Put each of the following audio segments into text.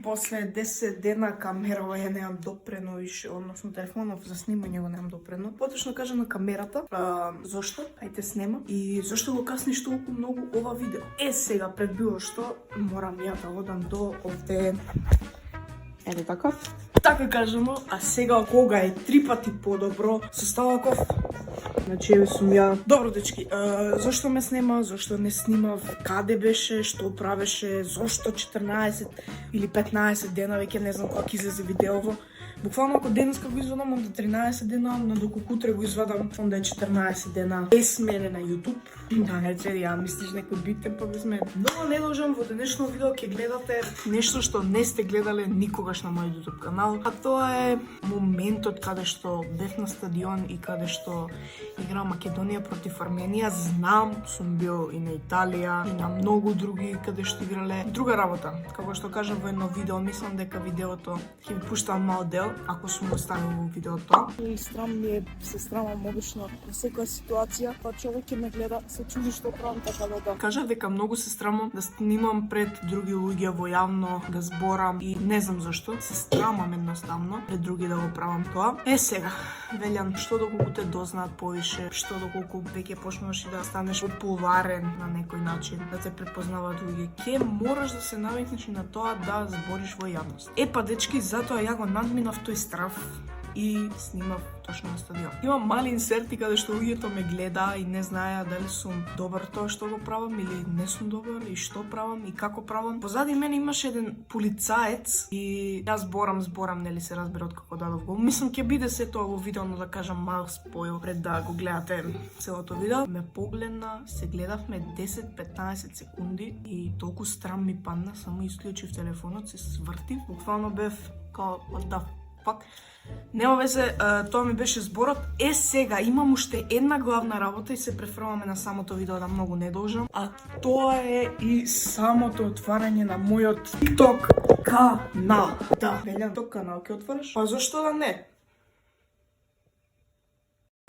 после 10 дена камерава ја немам допрено више, односно телефонов за снимање го немам допрено. Поточно кажам на камерата, зошто? Ајде снема. И зошто го касниш толку многу ова видео? Сега пред било што морам ја да одам до овде. Еде така. Така кажемо, а сега кога е 3 пати подобро, со Ставаков. Значи, еве сум ја. Добро, дечки, зошто ме снема, зошто не снимав, каде беше, што правеше, зошто 14 или 15 дена, веќе не знам кога ќе излезе видеово. Буквално ако денеска го извадам, онда 13 дена, но доколку утре го извадам, онда е 14 дена без мене на YouTube. Да, не че ја мислиш некој битен па без мене. Но не должам во денешно видео ќе гледате нешто што не сте гледале никогаш на мојот YouTube канал, а тоа е моментот каде што бев на стадион и каде што игра Македонија против Арменија. Знам, сум бил и на Италија, и на многу други каде што играле. Друга работа, како што кажам во едно видео, мислам дека видеото ќе ви пуштам мал дел, ако сум оставил во видеото. И срам ми е, се срамам обично на секоја ситуација, па човек ќе ме гледа, се чуди што правам, така да. Кажав дека многу се срамам да снимам пред други луѓе во јавно, да зборам и не знам зашто, се срамам едноставно пред други да го правам тоа. Сега, велјам, што доколку те дознаат повише, што доколку веќе почнуваш и да станеш популарен на некој начин, да те препознаваат луѓе, ќе мораш да се навикнеш на тоа да збориш во јавност. Па дечки, затоа ја го надминав тој страв и снимав точно на стадион. Имам мали инсерти каде што луѓето ме гледа и не знаеа дали сум добар тоа што го правам или не сум добар и што правам и како правам. Позади мене имаше еден полицаец и јас зборам, нели се разбира од како дадов гол. Мислам ќе биде се тоа во видео, но да кажам мал споил пред да го гледате целото видео. Ме погледна, се гледавме 10-15 секунди и толку страм ми падна, само исклучив телефонот, се свртив. Буквално бев као what the fuck. Нема везе, тоа ми беше зборот. Сега имам уште една главна работа и се префрламе на самото видео да многу не должам. А тоа е и самото отварање на мојот TikTok канал. Да, велјам, TikTok канал ќе отвориш? Па зашто да не?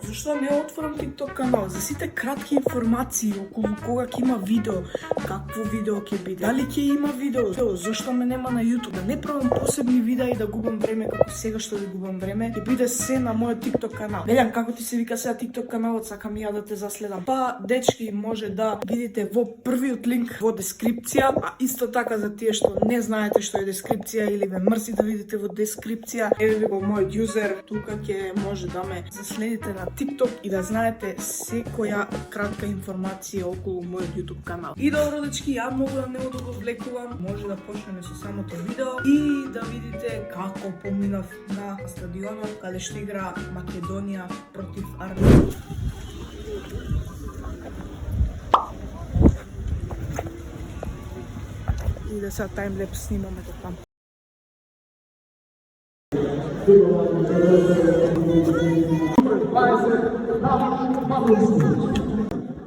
Зашто не отворам TikTok канал? За сите кратки информации околу кога ќе има видео, какво видео ќе биде, дали ќе има видео, зашто ме нема на YouTube, да не правам посебни видеа и да губам време како сега што ви губам време, ќе биде се на мојот TikTok канал. Велјам, како ти се вика сега TikTok каналот, сакам ја да те заследам. Па, дечки, може да видите во првиот линк во дескрипција, а исто така за тие што не знаете што е дескрипција или ве мрси да видите во дескрипција, еве ви го мојот јузер, тука ќе може да ме заследите на TikTok и да знаете секоја кратка информација околу мојот YouTube канал. И добро, дечки, ја многу да не го влекувам, може да почнеме со самото видео и да видите како поминав на стадионот каде што игра Македонија против Арменија. И да сега таймлепс снимаме до таму.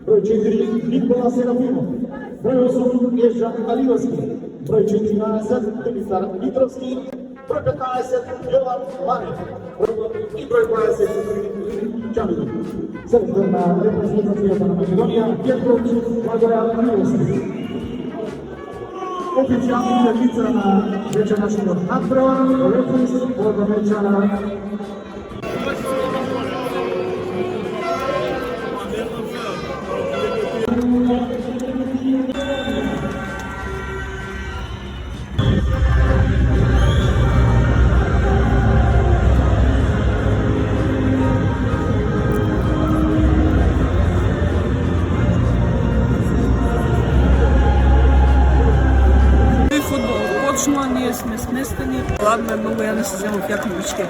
Broj 4 Nikola Serafimov, broj 8 Ježan Kalivovski, broj 14 Dimitar Mitrovski, broj 15 Jovan Manek i broj 20 Čamidov. Selektorna reprezentacija na Makedonija, Pjetrović Blagoja Kalivovski. Oficijalni utakmica na večerašnjeg nadbrova, referis ovoga meča ние сме сместени. Ладно е многу, ја не се земав јакновички.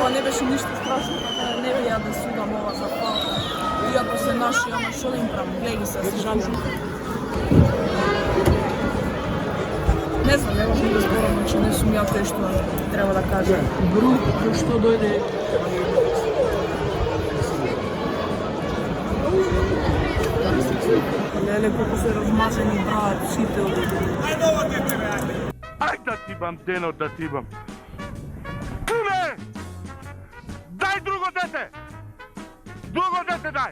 ова не беше ништо страшно, така не би ја да судам ова за фалка. Иако се наши, ама шо да им правам, гледай се, се жалам. Не знам, не можам да зборам, че не сум ја тој што треба да кажа. Брук, што дојде. Леле, колку се размазани брат, сите од... Ај да ти бам, Дено, да ти бам. Куле! Дај друго дете! Друго дете дај!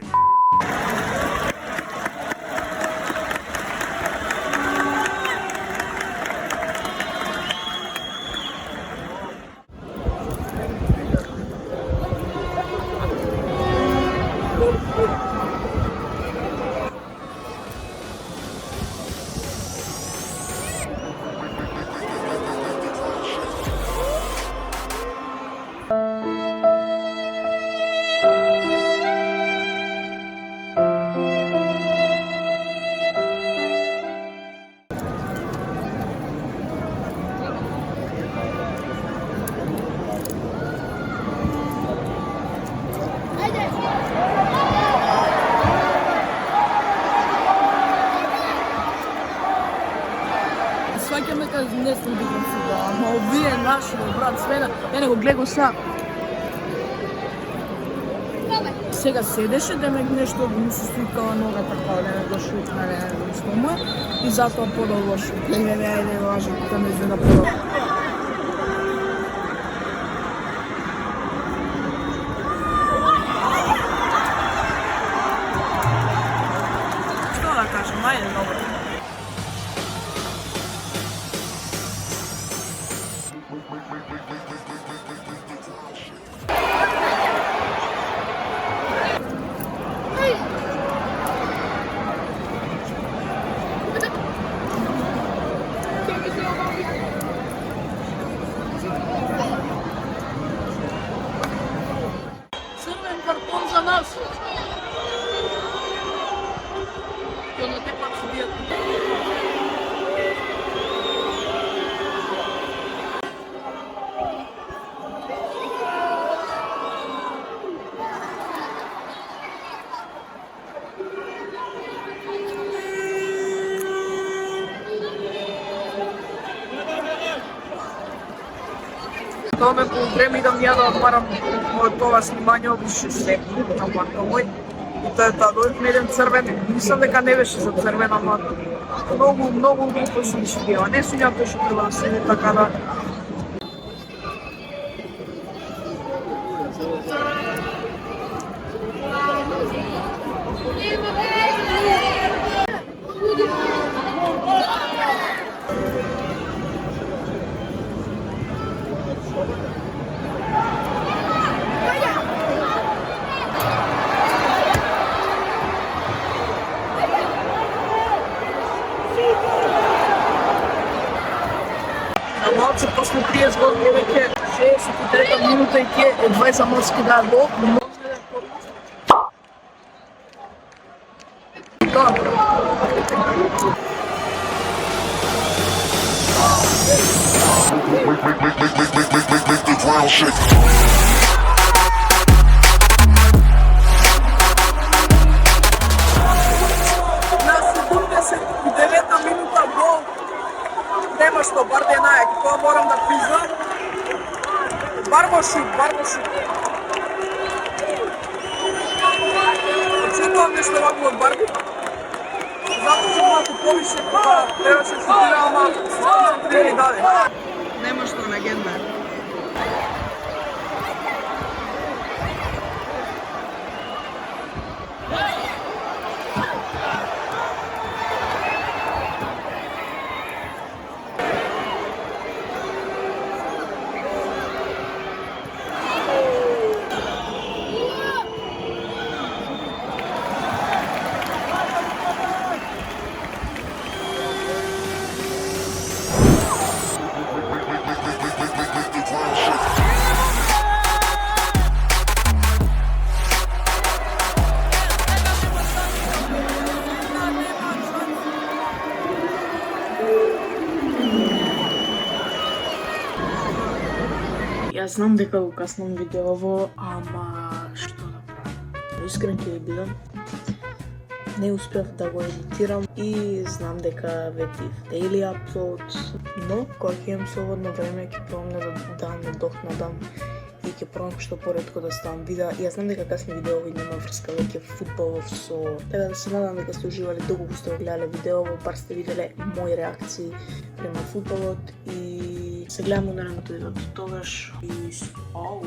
Сваќаме кај не сум дигам сега, ама овие наши, брат, свена, ја не го гледам сега. Сега седеше, да ме нешто му се сликала нога така, да не го шутна, не го стома, и затоа подолго шут. Не важно, тука ме зена подолго. Што да кажем, ајде, добро. Црвен картон за нас. Што на те пак судијат. Тоа ме повремидам ја да одмарам од ова снимање, обише се на мој. И тоа е дојдовме еден црвен, мислам дека не беше за црвен, ама многу глупо сум судија. Не сум ја тој што треба да седи така да... Малце после 30 години веќе 63 минута и ќе е 20 заморски да гол. Make the ground shake. На 79-та минута гол. Нема што, бар денаек, тоа морам да признам. Барбошут. Очекувам нешто вакво од Барби. Затоа што малку повише, кога требаше шутира, ама се не даде. Нема што, легенда. Make the ground shake. Јас знам дека го каснам видеово, ама што да правам? Искрен ќе ви бидам. Не успев да го едитирам и знам дека ветив daily upload, но кога ќе имам слободно време ќе пробам да надокнадам и ќе пробам што поретко да ставам видеа. Јас знам дека касни видеови нема врска веќе фудбалов со... Така да се надам дека сте уживале, доколку сте го гледале видеово, бар сте виделе мои реакции према фудбалот и се гледаме на наредното видео. Тогаш и ау!